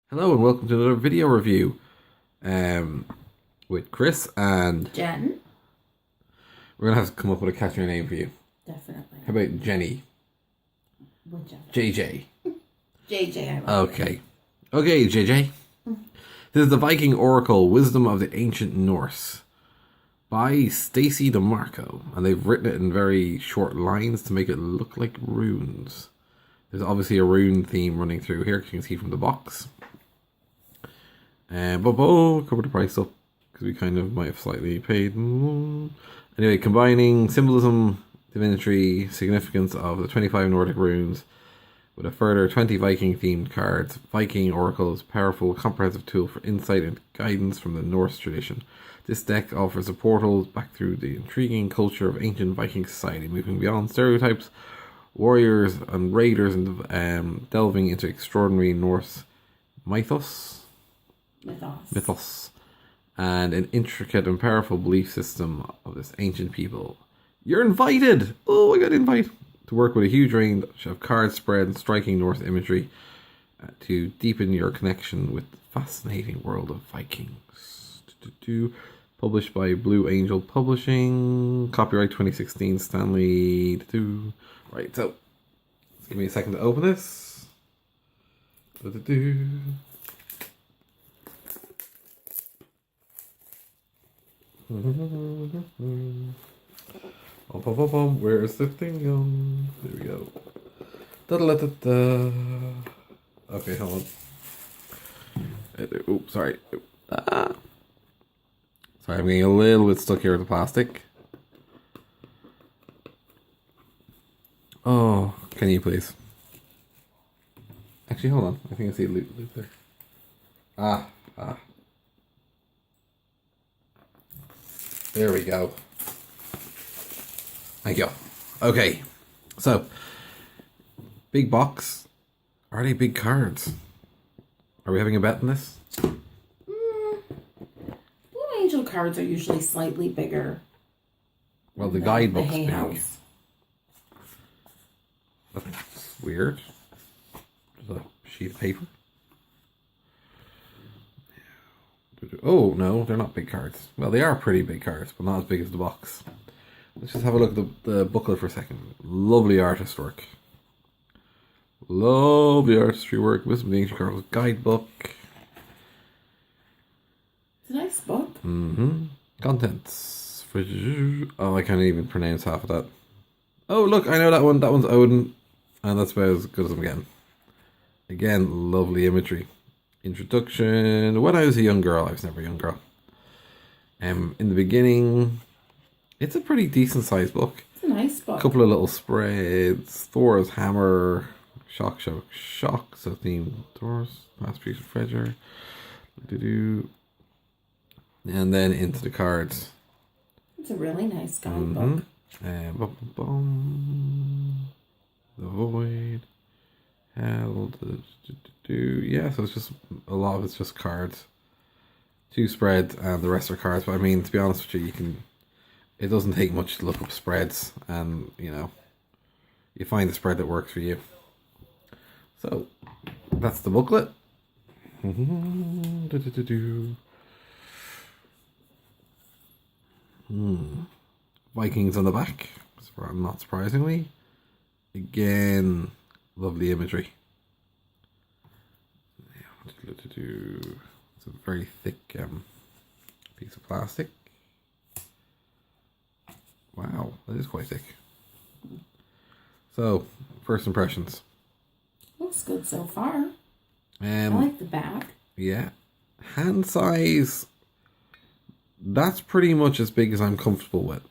Hello and welcome to another video review with Chris and Jen. we're gonna have to come up with a catchier name for you. Definitely. How about Jenny? Whichever. JJ. JJ, I like. Okay. Okay, JJ. This is the Viking Oracle, Wisdom of the Ancient Norse by Stacy DeMarco. And they've written it in very short lines to make it look like runes. There's obviously a rune theme running through here, you can see from the box. But cover the price up because we kind of might have slightly paid more. Anyway, combining symbolism, divinity, significance of the 25 Nordic runes with a further 20 Viking themed cards, Viking Oracle is a powerful, comprehensive tool for insight and guidance from the Norse tradition. This deck offers a portal back through the intriguing culture of ancient Viking society, moving beyond stereotypes, warriors and raiders, and delving into extraordinary Norse mythos and an intricate and powerful belief system of this ancient people. You're invited! Oh, I got an invite! To work with a huge range of card spread and striking Norse imagery to deepen your connection with the fascinating world of Vikings. Published by Blue Angel Publishing. Copyright 2016, Stanley. Right, so give me a second to open this. Where is the thing going? There we go. Da-da-da-da-da. Okay, hold on. Oops, sorry. Sorry, I'm getting a little bit stuck here with the plastic. Oh, can you please? Actually, hold on. I think I see a loop there. Ah. There we go. Thank you. Okay, so big box. Are they big cards? Are we having a bet on this? Blue Angel cards are usually slightly bigger. Well, the guidebook's Hay big. House. That's weird. There's a sheet of paper. Oh, no, they're not big cards. Well, they are pretty big cards, but not as big as the box. Let's just have a look at the booklet for a second. Lovely artist work. Lovely artistry work. Wisdom of the Ancient Oracle guidebook. It's a nice book. Contents. Oh, I can't even pronounce half of that. Oh, look, I know that one. That one's Odin. And that's about as good as I'm getting. Again, lovely imagery. Introduction. When I was a young girl, I was never a young girl. In the beginning, it's a pretty decent sized book. It's a nice book. A couple of little spreads. Thor's hammer. Shock. So theme Thor's masterpiece of treasure. And then into the cards. It's a really nice guidebook. The void. Hell. Yeah, so it's just a lot of it's just cards. 2 spreads and the rest are cards. But I mean, to be honest with you, it doesn't take much to look up spreads, and you find the spread that works for you. So that's the booklet. Vikings on the back, not surprisingly. Again, lovely imagery. It's a very thick piece of plastic. Wow, that is quite thick. So, first impressions. Looks good so far. I Um, like the back. yeah, hand size. That's pretty much as big as I'm comfortable with.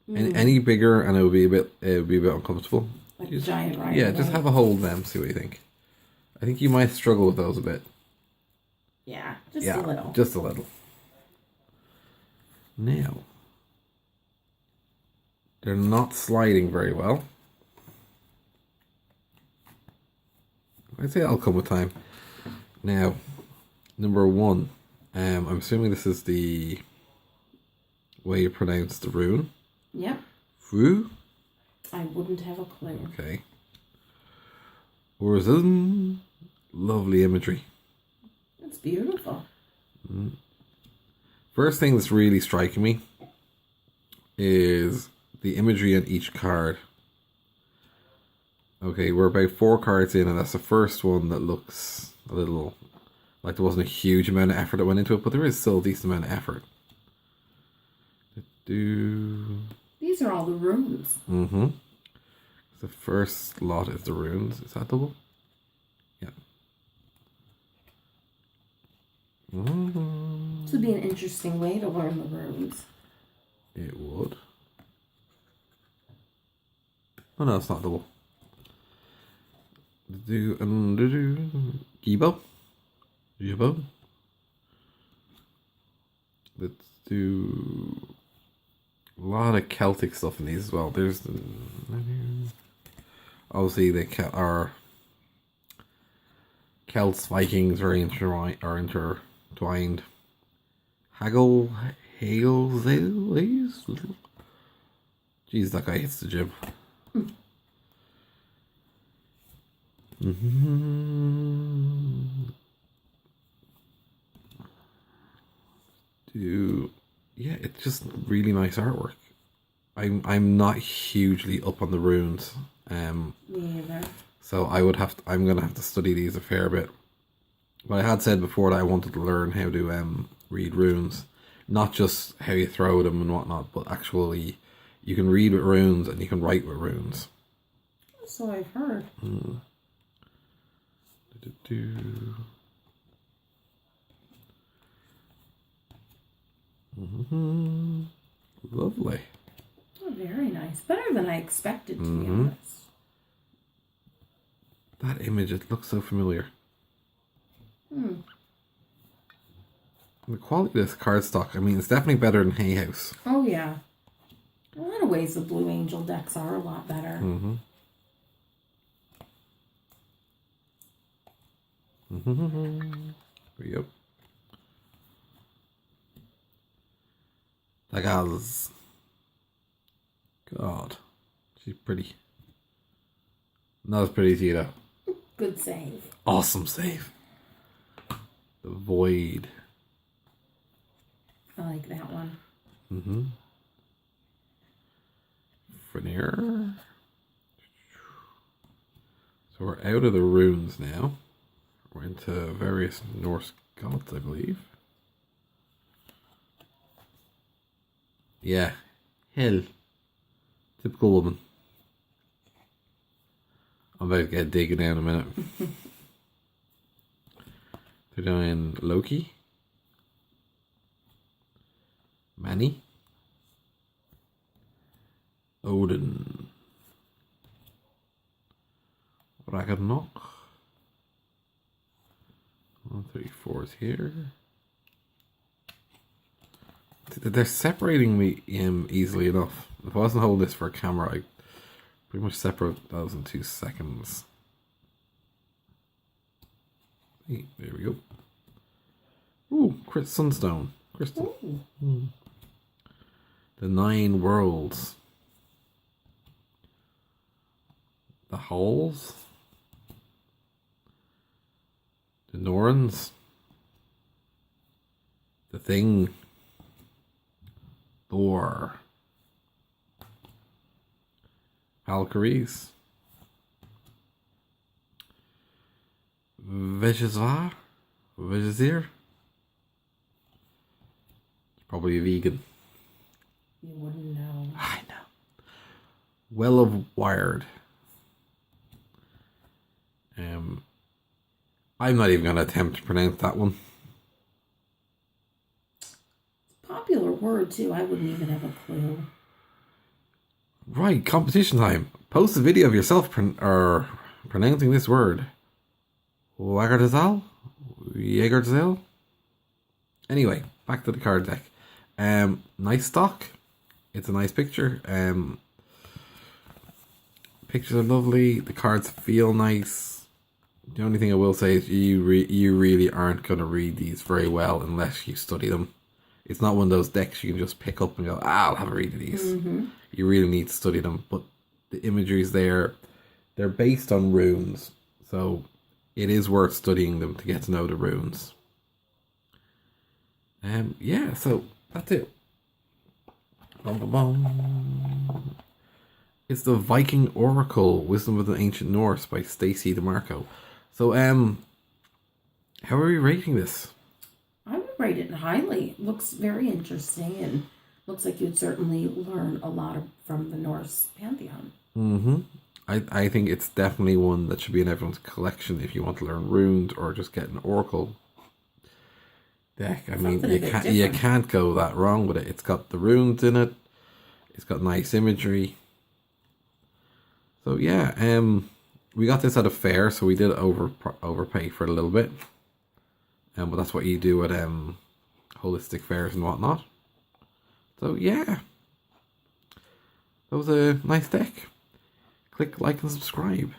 Any bigger, and it would be a bit uncomfortable. Like a giant rider. Yeah, just have a hold of them. See what you think. I think you might struggle with those a bit. Yeah, just a little. Just a little. Now, they're not sliding very well. I'd say that'll come with time. Now, number 1. I'm assuming this is the way you pronounce the rune. Yep. Fu? I wouldn't have a clue. Okay. Horizon. Lovely imagery. beautiful. First thing that's really striking me is the imagery on each card. Okay, we're about 4 cards in, and that's the first one that looks a little like there wasn't a huge amount of effort that went into it, but there is still a decent amount of effort. These are all the runes. Mm-hmm. The first lot is the runes. Is that double? Yeah. This would be an interesting way to learn the runes. It would. Oh no, it's not double. Gibo. Gibo. Let's do a lot of Celtic stuff in these as well. There's the obviously they are Celts, Vikings very intertwined. Hagel, jeez, that guy hits the gym. Yeah, it's just really nice artwork. I'm not hugely up on the runes. Me either. So I'm gonna have to study these a fair bit. But I had said before that I wanted to learn how to read runes, not just how you throw them and whatnot, but actually you can read with runes and you can write with runes. So I've heard. Lovely. Oh, very nice. Better than I expected, to be honest. That image, it looks so familiar. The quality of this cardstock, I mean, it's definitely better than Hay House. Oh, yeah. In a lot of ways, the Blue Angel decks are a lot better. Yep. That gal's... God. She's pretty. Not as pretty as you, though. Good save. Awesome save. The Void. I like that one. Frenier. So we're out of the runes now. We're into various Norse gods, I believe. Yeah. Hell. Typical woman. I'm about to get digging down in a minute. They're doing Loki. Manny. Odin. Ragnarok. 134 is here. They're separating me easily enough. If I wasn't holding this for a camera, I pretty much separate those in 2 seconds. Hey, there we go. Ooh, Sunstone. Crystal. The 9 worlds. The Hulls. The Norns. The Thing. Thor. Valkyries. Vejazir. It's probably a vegan. You wouldn't know. I know. Well of Wired. I'm not even going to attempt to pronounce that one. It's a popular word too. I wouldn't even have a clue. Right, competition time. Post a video of yourself pronouncing this word. Jagerdzal? Anyway, back to the card deck. Nice stock. It's a nice picture. Pictures are lovely. The cards feel nice. The only thing I will say is you really aren't going to read these very well unless you study them. It's not one of those decks you can just pick up and go, I'll have a read of these. You really need to study them. But the imageries there, they're based on runes. So it is worth studying them to get to know the runes. Yeah, so that's it. Bum, bum, bum. It's the Viking Oracle, Wisdom of the Ancient Norse by Stacy DeMarco. So, how are we rating this? I would rate it highly. Looks very interesting and looks like you'd certainly learn a lot from the Norse pantheon. Mm-hmm. I think it's definitely one that should be in everyone's collection if you want to learn runes or just get an oracle deck. I mean, you can't go that wrong with it. It's got the runes in it. It's got nice imagery. So yeah, we got this at a fair, so we did overpay for it a little bit. But that's what you do at holistic fairs and whatnot. So yeah, that was a nice deck. Click like and subscribe.